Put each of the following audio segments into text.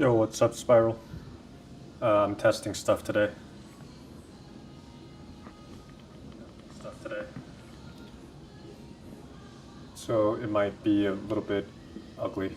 Yo, what's up, Spiral? I'm testing stuff today. So it might be a little bit ugly.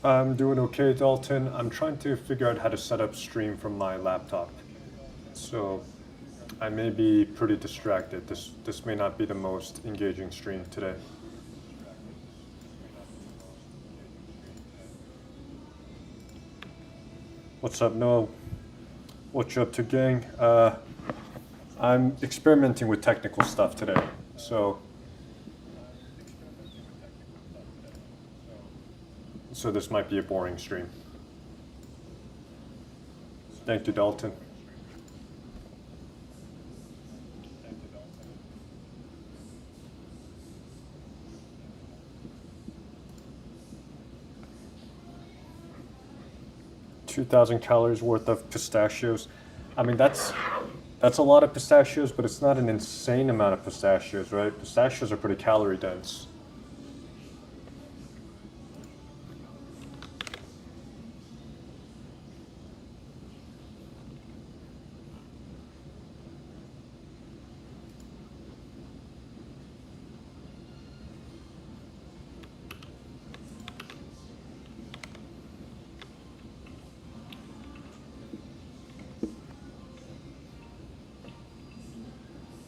I'm doing okay, Dalton. I'm trying to figure out how to set up stream from my laptop. So I may be pretty distracted. This may not be the most engaging stream today. What's up, Noah? What you up to, gang? I'm experimenting with technical stuff today. So this might be a boring stream. Thank you, Dalton. $2,000 worth of pistachios. I mean, that's a lot of pistachios, but it's not an insane amount of pistachios, right? Pistachios are pretty calorie dense.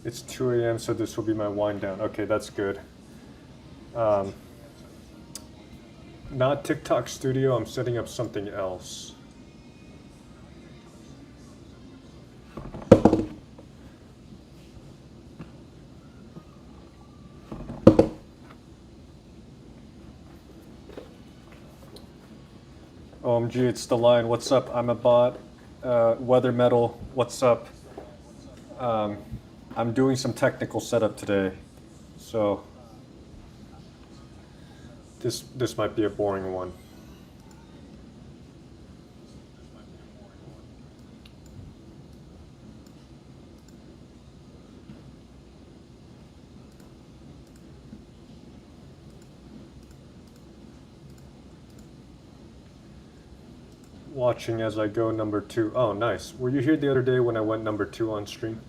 It's 2 a.m., so this will be my wind down. Okay, that's good. Not TikTok Studio, I'm setting up something else. OMG, it's the line. What's up? I'm a bot. Weather Metal, what's up? I'm doing some technical setup today, so this might be a boring one. Watching as I go number 2. Oh, nice. Were you here the other day when I went number 2 on stream?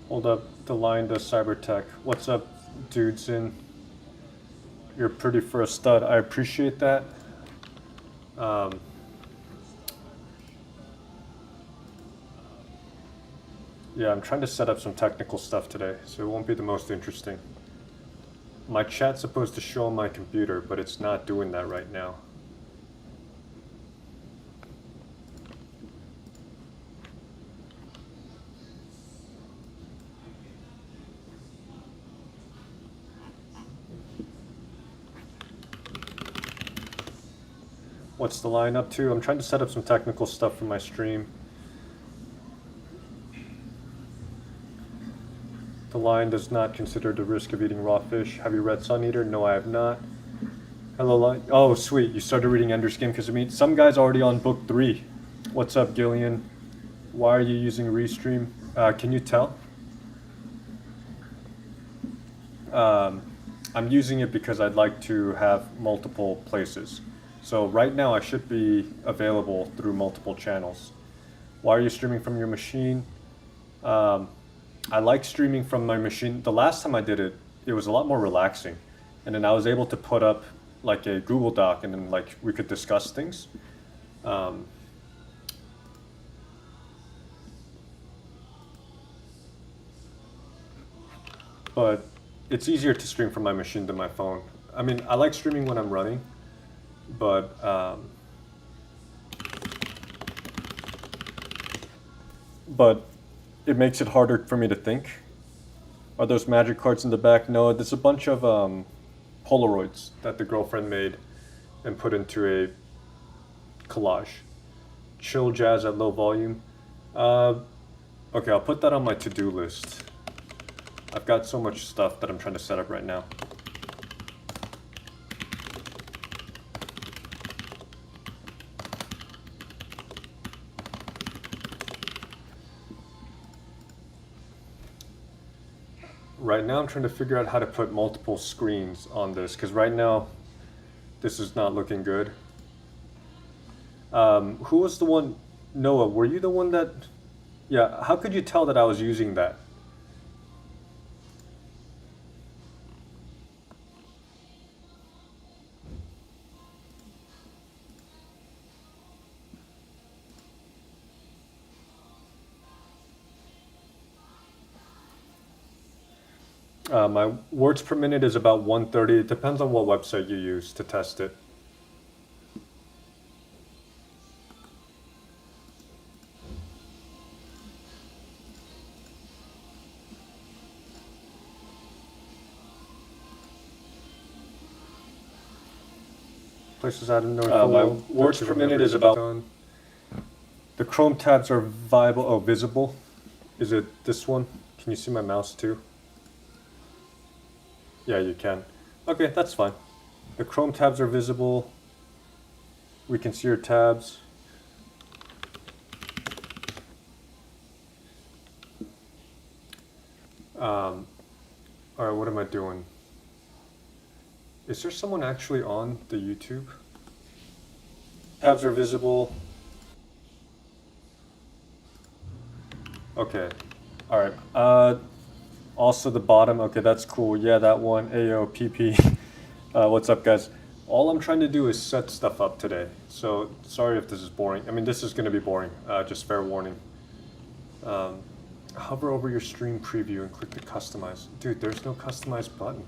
Hold up, the line to Cybertech. What's up, dudes? You're pretty for a stud. I appreciate that. Yeah, I'm trying to set up some technical stuff today, so it won't be the most interesting. My chat's supposed to show on my computer, but it's not doing that right now. What's the line up to? I'm trying to set up some technical stuff for my stream. The line does not consider the risk of eating raw fish. Have you read Sun Eater? No, I have not. Hello, oh, sweet. You started reading Ender's Game because of me. Some guy's already on book 3. What's up, Gillian? Why are you using Restream? Can you tell? Um, I'm using it because I'd like to have multiple places. So right now I should be available through multiple channels. Why are you streaming from your machine? Um, I like streaming from my machine. The last time I did it, it was a lot more relaxing. And then I was able to put up like a Google Doc and then like we could discuss things. Um, but it's easier to stream from my machine than my phone. I mean, I like streaming when I'm running, but but it makes it harder for me to think. Are those magic cards in the back? No, there's a bunch of Polaroids that the girlfriend made and put into a collage. Chill jazz at low volume. Uh, okay, I'll put that on my to-do list. I've got so much stuff that I'm trying to set up right now. Right now I'm trying to figure out how to put multiple screens on this because right now this is not looking good. Who was the one? Noah, were you the one that... Yeah, how could you tell that I was using that? My words per minute is about 130. It depends on what website you use to test it. Places I don't know. My words per minute is about... The Chrome tabs are viable. Oh, visible. Is it this one? Can you see my mouse too? Yeah, you can. Okay, that's fine. The Chrome tabs are visible. We can see your tabs. All right, what am I doing? Is there someone actually on the YouTube? Tabs are visible. Okay. All right. Also the bottom. Okay, that's cool. Yeah, that one. AOPP. What's up, guys? All I'm trying to do is set stuff up today. So sorry if this is boring. I mean, this is going to be boring. Just fair warning. Hover over your stream preview and click the customize. Dude, there's no customize button.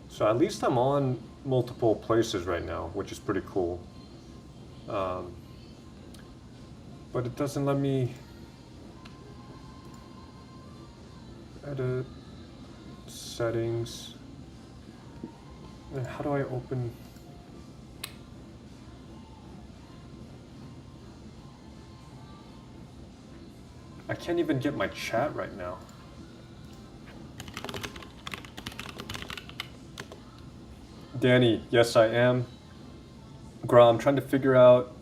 So at least I'm on multiple places right now, which is pretty cool. But it doesn't let me edit settings. And how do I open? I can't even get my chat right now. Danny, yes I am. Gra, I'm trying to figure out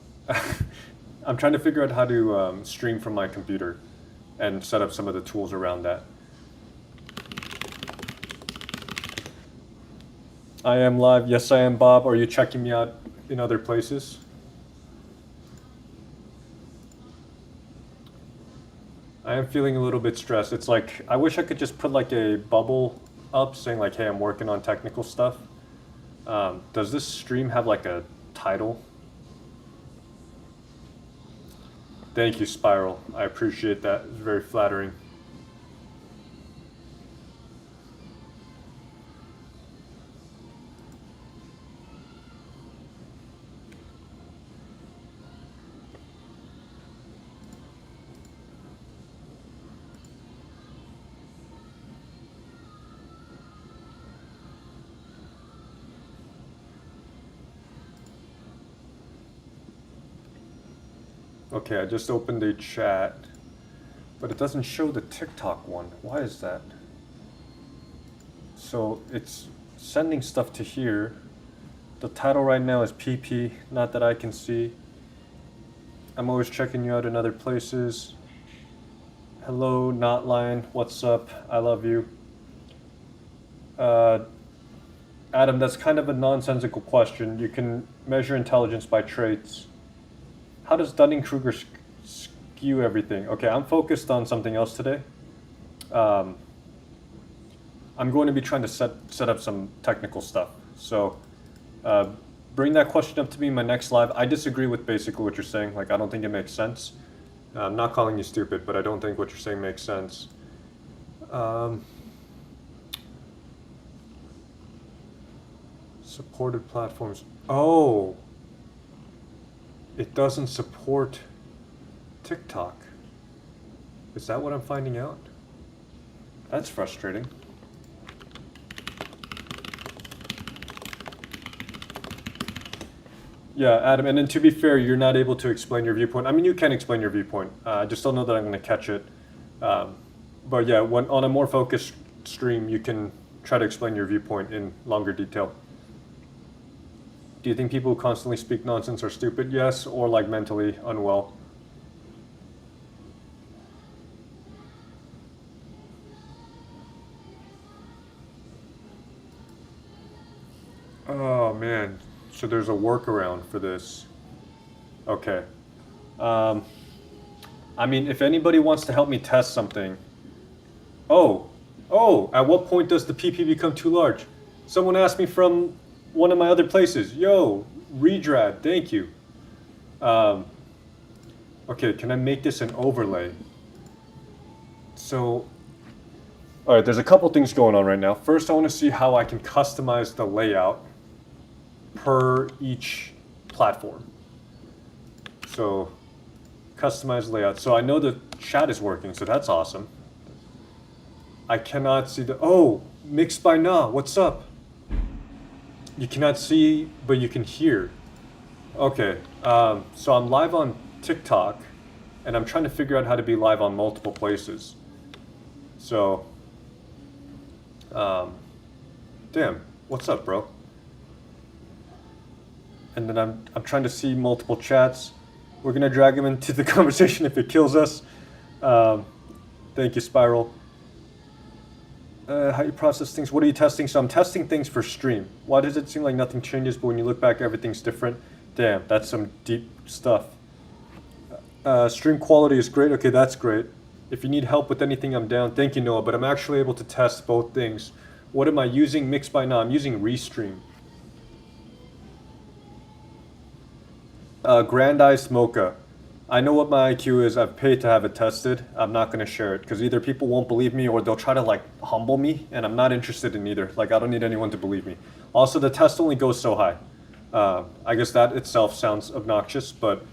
I'm trying to figure out how to stream from my computer and set up some of the tools around that. I am live. Yes, I am, Bob. Are you checking me out in other places? I am feeling a little bit stressed. It's like, I wish I could just put like a bubble up saying like, hey, I'm working on technical stuff. Does this stream have like a title? Thank you, Spiral. I appreciate that. It's very flattering. Okay, I just opened a chat. But it doesn't show the TikTok one. Why is that? So it's sending stuff to here. The title right now is PP, not that I can see. I'm always checking you out in other places. Hello, not lying. What's up? I love you. Adam, that's kind of a nonsensical question. You can measure intelligence by traits. How does Dunning-Kruger skew everything? Okay, I'm focused on something else today. I'm going to be trying to set up some technical stuff. So bring that question up to me in my next live. I disagree with basically what you're saying. Like, I don't think it makes sense. I'm not calling you stupid, but I don't think what you're saying makes sense. Supported platforms. Oh, it doesn't support TikTok. Is that what I'm finding out? That's frustrating. Yeah, Adam, and then to be fair, you're not able to explain your viewpoint. I mean, you can explain your viewpoint. I just don't know that I'm going to catch it. But yeah, when on a more focused stream, you can try to explain your viewpoint in longer detail. Do you think people who constantly speak nonsense are stupid? Yes, or like mentally unwell. Oh man, so there's a workaround for this. Okay. I mean, if anybody wants to help me test something. Oh, at what point does the PP become too large? Someone asked me from one of my other places. Yo, Redrad, thank you. Okay, can I make this an overlay? So, all right, there's a couple things going on right now. First, I want to see how I can customize the layout per each platform. So, customize layout. So I know the chat is working, so that's awesome. I cannot see Mixed by Na, what's up? You cannot see, but you can hear. Okay, so I'm live on TikTok, and I'm trying to figure out how to be live on multiple places. So, damn, what's up, bro? And then I'm trying to see multiple chats. We're gonna drag him into the conversation if it kills us. Thank you, Spiral. How you process things? What are you testing? So I'm testing things for stream. Why does it seem like nothing changes, but when you look back, everything's different? Damn, that's some deep stuff. Stream quality is great. Okay, that's great. If you need help with anything, I'm down. Thank you, Noah. But I'm actually able to test both things. What am I using? Mixed by Na. I'm using Restream. Grandized Mocha. I know what my IQ is. I've paid to have it tested. I'm not going to share it because either people won't believe me or they'll try to like humble me, and I'm not interested in either. Like, I don't need anyone to believe me. Also, the test only goes so high. I guess that itself sounds obnoxious, but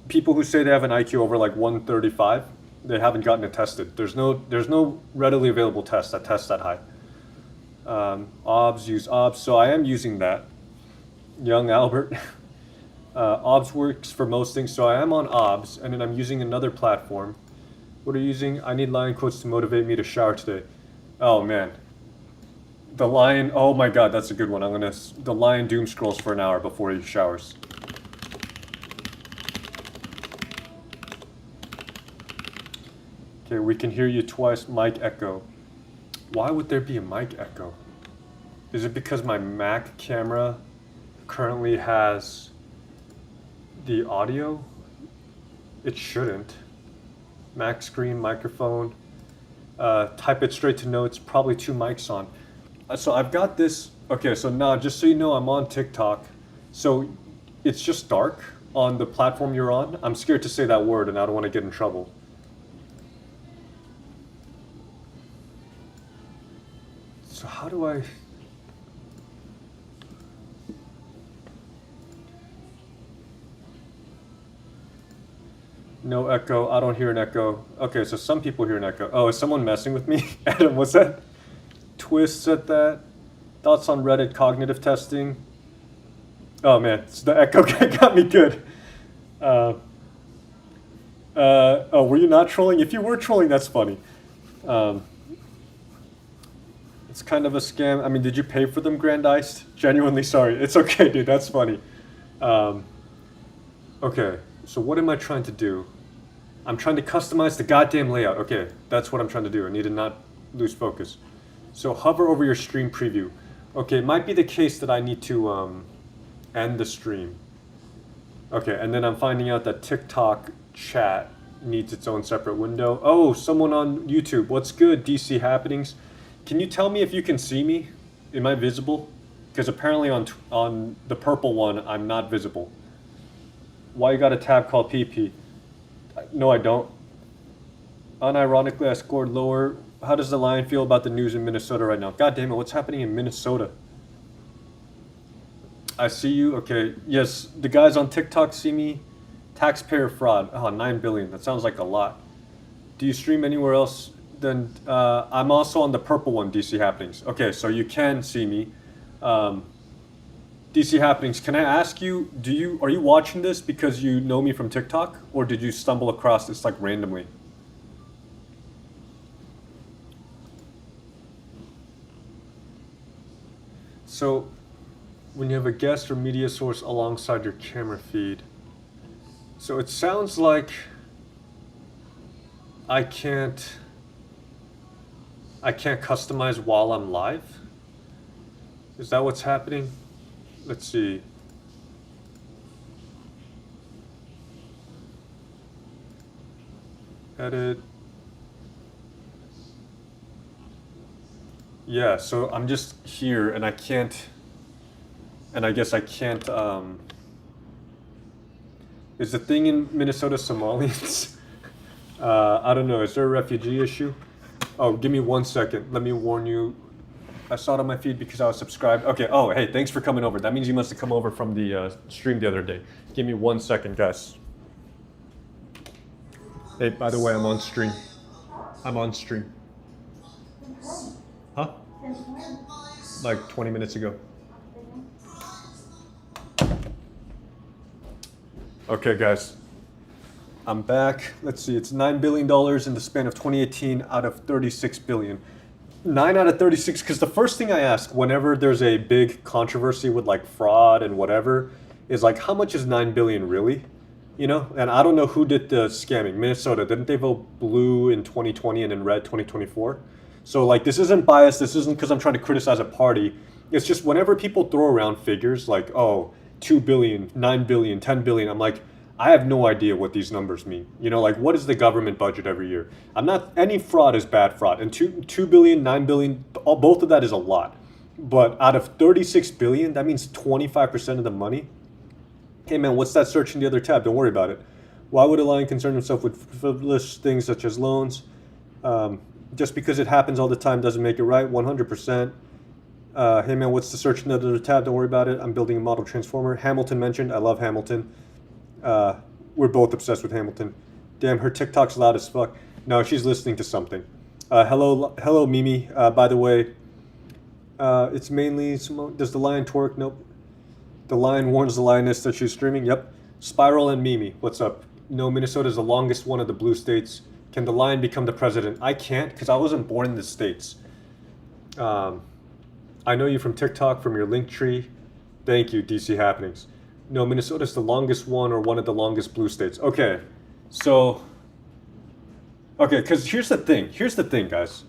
people who say they have an IQ over like 135, they haven't gotten it tested. There's no readily available test that tests that high. OBS, use OBS. So I am using that. Young Albert. OBS works for most things, so I am on OBS, and then I'm using another platform. What are you using? I need lion quotes to motivate me to shower today. Oh man. The lion, oh my god, that's a good one. The lion doom scrolls for an hour before he showers. Okay, we can hear you twice, mic echo. Why would there be a mic echo? Is it because my Mac camera currently has the audio? It shouldn't. Mac screen, microphone, type it straight to notes, probably 2 mics on. So I've got this, okay, so now just so you know, I'm on TikTok. So it's just dark on the platform you're on. I'm scared to say that word and I don't want to get in trouble. So how do I... No echo. I don't hear an echo. Okay, so some people hear an echo. Oh, is someone messing with me? Adam, what's that? Twist said that. Thoughts on Reddit cognitive testing? Oh man, so the echo got me good. Oh, were you not trolling? If you were trolling, that's funny. Um, it's kind of a scam. I mean, did you pay for them, Grand Iced? Genuinely sorry. It's okay, dude. That's funny. Um, okay, so what am I trying to do? I'm trying to customize the goddamn layout. Okay, that's what I'm trying to do. I need to not lose focus. So hover over your stream preview. Okay, it might be the case that I need to end the stream. Okay, and then I'm finding out that TikTok chat needs its own separate window. Oh, someone on YouTube. What's good, DC Happenings? Can you tell me if you can see me? Am I visible? Because apparently on the purple one, I'm not visible. Why you got a tab called PP? No, I don't. Unironically, I scored lower. How does the Lion feel about the news in Minnesota right now? God damn it, what's happening in Minnesota? I see you. Okay, yes, the guys on TikTok see me. Taxpayer fraud. Oh, 9 billion. That sounds like a lot. Do you stream anywhere else? Then I'm also on the purple one, DC Happenings. Okay, so you can see me. DC Happenings, can I ask you, are you watching this because you know me from TikTok, or did you stumble across this like randomly? So, when you have a guest or media source alongside your camera feed, so it sounds like I can't customize while I'm live? Is that what's happening? Let's see. Edit. Yeah, so I'm just here and I can't, and I guess I can't, is the thing in Minnesota Somalians? I don't know, is there a refugee issue? Oh, give me 1 second. Let me warn you. I saw it on my feed because I was subscribed. Okay, oh, hey, thanks for coming over. That means you must have come over from the stream the other day. Give me 1 second, guys. Hey, by the way, I'm on stream. I'm on stream. Huh? Like 20 minutes ago. Okay, guys. I'm back. Let's see, it's $9 billion in the span of 2018 out of 36 billion. 9 out of 36, because the first thing I ask whenever there's a big controversy with like fraud and whatever is like, how much is 9 billion really? You know, and I don't know who did the scamming. Minnesota, didn't they vote blue in 2020 and then red 2024? So like, this isn't biased. This isn't because I'm trying to criticize a party. It's just whenever people throw around figures like, oh, 2 billion, 9 billion, 10 billion, I'm like, I have no idea what these numbers mean. You know, like what is the government budget every year? Any fraud is bad fraud. And 2 billion, 9 billion, both of that is a lot. But out of 36 billion, that means 25% of the money. Hey man, what's that search in the other tab? Don't worry about it. Why would a lion concern himself with frivolous things such as loans? Just because it happens all the time doesn't make it right, 100%. Hey man, what's the search in the other tab? Don't worry about it. I'm building a model transformer. Hamilton mentioned, I love Hamilton. We're both obsessed with Hamilton. Damn, her TikTok's loud as fuck. No, she's listening to something. Hello, Mimi. By the way, it's mainly Simone. Does the lion twerk? Nope. The lion warns the lioness that she's streaming. Yep. Spiral and Mimi, what's up? No, Minnesota is the longest one of the blue states. Can the lion become the president? I can't because I wasn't born in the States. I know you from TikTok, from your link tree. Thank you, DC Happenings. No, Minnesota is the longest one or one of the longest blue states. Okay, so, okay, because here's the thing, guys.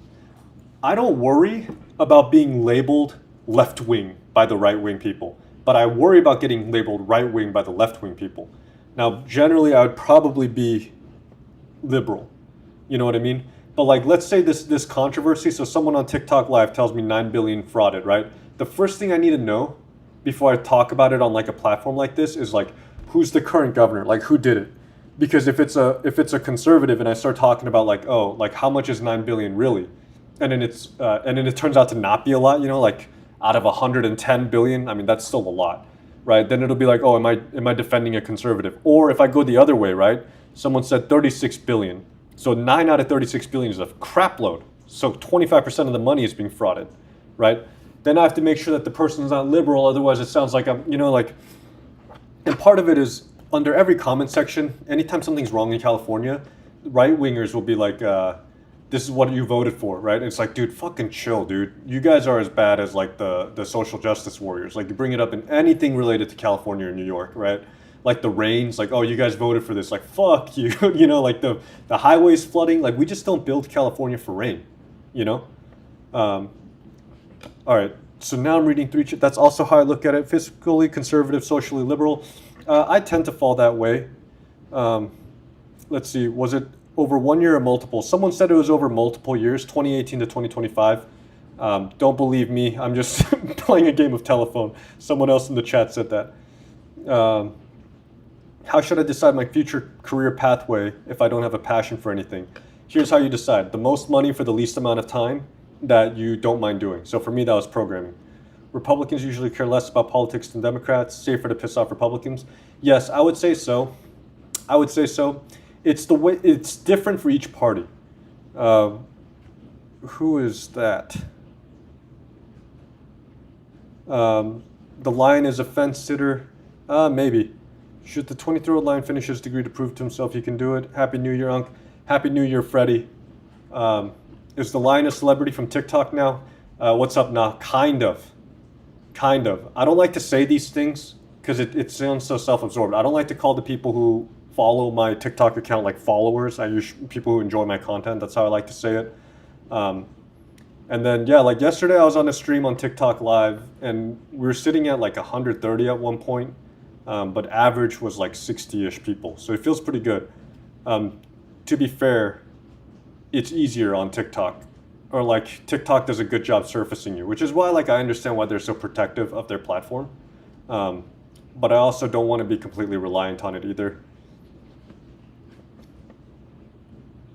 I don't worry about being labeled left-wing by the right-wing people, but I worry about getting labeled right-wing by the left-wing people. Now, generally, I would probably be liberal. You know what I mean? But like, let's say this controversy, so someone on TikTok Live tells me 9 billion frauded, right? The first thing I need to know before I talk about it on like a platform like this is like, who's the current governor? Like, who did it? Because if it's a conservative and I start talking about like, oh, like how much is 9 billion really? And then it turns out to not be a lot, you know, like out of 110 billion, I mean, that's still a lot, right? Then it'll be like, oh, am I defending a conservative? Or if I go the other way, right? Someone said 36 billion. So 9 out of 36 billion is a crap load. So 25% of the money is being frauded, right? Then I have to make sure that the person's not liberal. Otherwise it sounds like I'm, you know, like, and part of it is under every comment section, anytime something's wrong in California, right wingers will be like, "This is what you voted for," right? And it's like, dude, fucking chill, dude. You guys are as bad as like the social justice warriors. Like you bring it up in anything related to California or New York, right? Like the rains, like, oh, you guys voted for this, like fuck you, you know, like the highways flooding, like we just don't build California for rain, you know. Um, all right, so now I'm reading three. That's also how I look at it: fiscally conservative, socially liberal. I tend to fall that way. Um, let's see, was it over 1 year or multiple? Someone said it was over multiple years, 2018 to 2025. Don't believe me. I'm just playing a game of telephone. Someone else in the chat said that. Um, how should I decide my future career pathway if I don't have a passion for anything? Here's how you decide: the most money for the least amount of time that you don't mind doing. So for me, that was programming. Republicans usually care less about politics than Democrats. Safer to piss off Republicans. Yes, I would say so. I would say so. It's the way. It's different for each party. Uh, who is that? The Lion is a fence sitter. Maybe. Should the 23-year-old Lion finish his degree to prove to himself he can do it? Happy New Year, Unc. Happy New Year, Freddie. Is the Lion a celebrity from TikTok now? What's up now? Kind of. Kind of. I don't like to say these things because it sounds so self-absorbed. I don't like to call the people who follow my TikTok account like followers. I use people who enjoy my content. That's how I like to say it. And then, yeah, like yesterday I was on a stream on TikTok Live and we were sitting at like 130 at one point, but average was like 60-ish people. So it feels pretty good. To be fair, it's easier on TikTok, or like TikTok does a good job surfacing you, which is why like I understand why they're so protective of their platform. But I also don't want to be completely reliant on it either.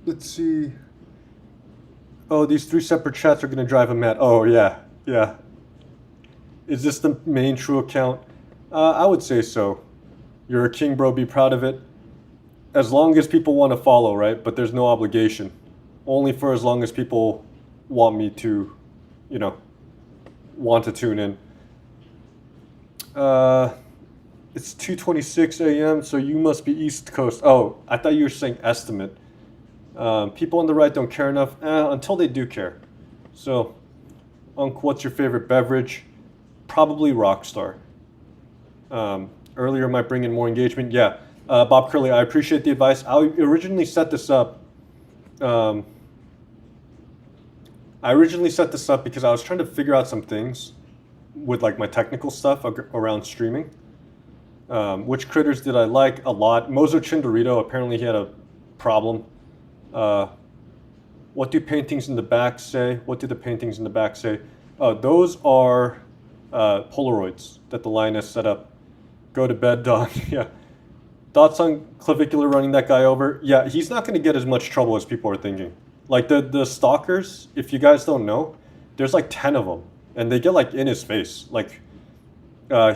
Let's see. Oh, these three separate chats are going to drive him mad. Oh, yeah. Yeah. Is this the main true account? I would say so. You're a king, bro. Be proud of it. As long as people want to follow, right? But there's no obligation. Only for as long as people want me to, you know, want to tune in. It's 2:26 a.m., so you must be East Coast. Oh, I thought you were saying estimate. People on the right don't care enough until they do care. So, Unc, what's your favorite beverage? Probably Rockstar. Earlier might bring in more engagement. Yeah, Bob Curley, I appreciate the advice. I originally set this up. I originally set this up because I was trying to figure out some things with like my technical stuff around streaming. Which critters did I like a lot? Mozo Chindorito, apparently he had a problem. What do paintings in the back say? What do the paintings in the back say? Those are Polaroids that the lioness set up. Go to bed, Don. Yeah. Thoughts on Clavicular running that guy over? Yeah, he's not going to get as much trouble as people are thinking. Like the stalkers, if you guys don't know, there's like 10 of them. And they get like in his face. Like,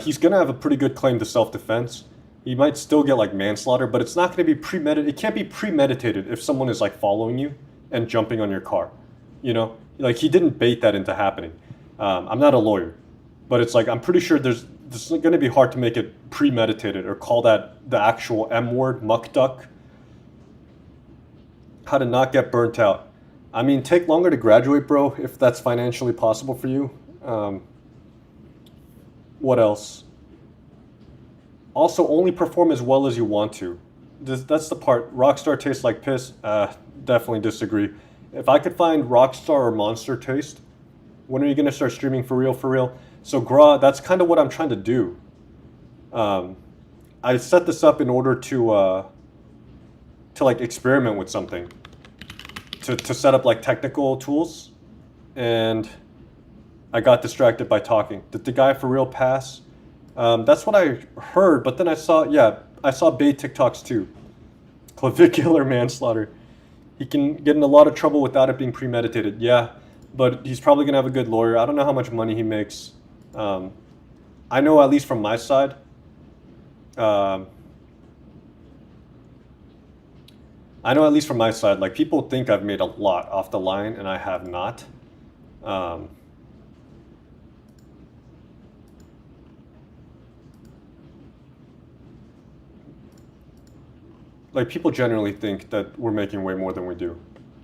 he's going to have a pretty good claim to self-defense. He might still get like manslaughter, but it's not going to be premeditated. It can't be premeditated if someone is like following you and jumping on your car. You know, like he didn't bait that into happening. I'm not a lawyer, but it's like I'm pretty sure this is going to be hard to make it premeditated or call that the actual M word, muck duck. How to not get burnt out. I mean, take longer to graduate, bro, if that's financially possible for you. What else? Also, only perform as well as you want to. That's the part. Rockstar tastes like piss. Definitely disagree. If I could find Rockstar or Monster taste, when are you going to start streaming for real, for real? So, Gra, that's kind of what I'm trying to do. I set this up in order to like experiment with something. To set up like technical tools. And I got distracted by talking. Did the guy for real pass? That's what I heard, but then I saw bait TikToks too. Clavicular manslaughter. He can get in a lot of trouble without it being premeditated. Yeah, but he's probably gonna have a good lawyer. I don't know how much money he makes. I know at least from my side. Like people think I've made a lot off the line, and I have not. like people generally think that we're making way more than we do,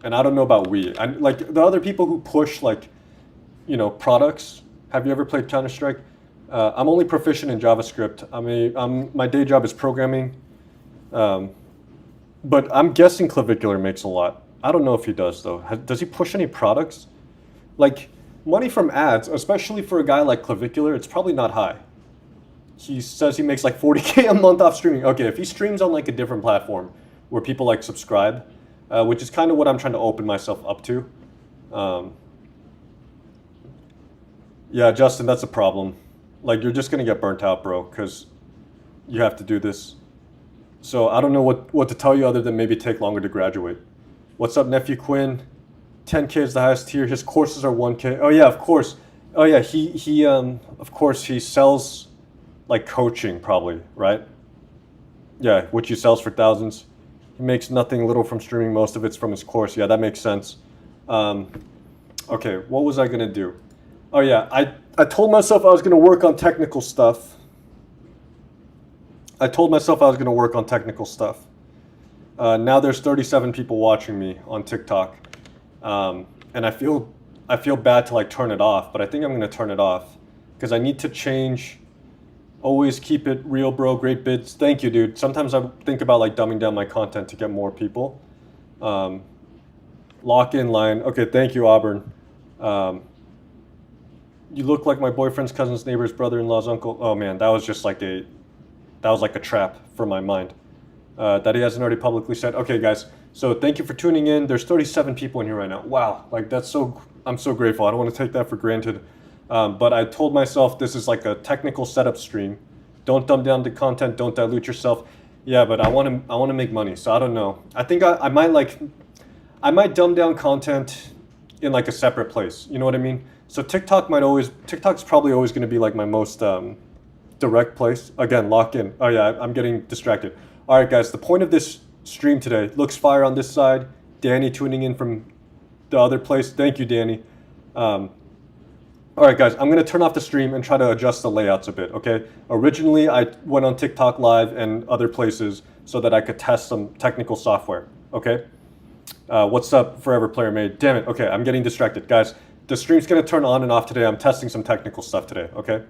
and I don't know about we. And like the other people who push like, products. Have you ever played Counter Strike? I'm only proficient in JavaScript. My day job is programming, but I'm guessing Clavicular makes a lot. I don't know if he does though. Does he push any products? Like money from ads, especially for a guy like Clavicular, it's probably not high. He says he makes like 40K a month off streaming. Okay, if he streams on like a different platform where people like subscribe, which is kind of what I'm trying to open myself up to. Yeah, Justin, that's a problem. Like you're just gonna get burnt out, bro, because you have to do this. So I don't know what to tell you other than maybe take longer to graduate. What's up, nephew Quinn? 10K is the highest tier. His courses are 1K. Oh yeah, of course. Oh yeah, he of course he sells like coaching probably, right? Yeah, which he sells for thousands. He makes nothing little from streaming. Most of it's from his course. Yeah, that makes sense. Okay, what was I gonna do? Oh yeah, I told myself I was gonna work on technical stuff. Now there's 37 people watching me on TikTok, and I feel bad to like turn it off, but I think I'm gonna turn it off because I need to change. Always keep it real, bro. Great bids. Thank you, dude. Sometimes I think about like dumbing down my content to get more people. Lock in line. Okay, thank you, Auburn. You look like my boyfriend's cousin's neighbor's brother-in-law's uncle. Oh man, that was like a trap for my mind. That he hasn't already publicly said. Okay, guys. So thank you for tuning in. There's 37 people in here right now. Wow, like I'm so grateful. I don't want to take that for granted. But I told myself this is like a technical setup stream. Don't dumb down the content. Don't dilute yourself. Yeah, but I want to make money. So I don't know. I think I might dumb down content in like a separate place. You know what I mean? So TikTok's probably always going to be like my most direct place. Again, lock in. Oh yeah, I'm getting distracted. All right, guys. The point of this stream today looks fire on this side. Danny tuning in from the other place. Thank you, Danny. All right, guys, I'm going to turn off the stream and try to adjust the layouts a bit, okay? Originally, I went on TikTok Live and other places so that I could test some technical software, okay? What's up, Forever Player Made? Damn it, okay, I'm getting distracted. Guys, the stream's going to turn on and off today. I'm testing some technical stuff today, okay?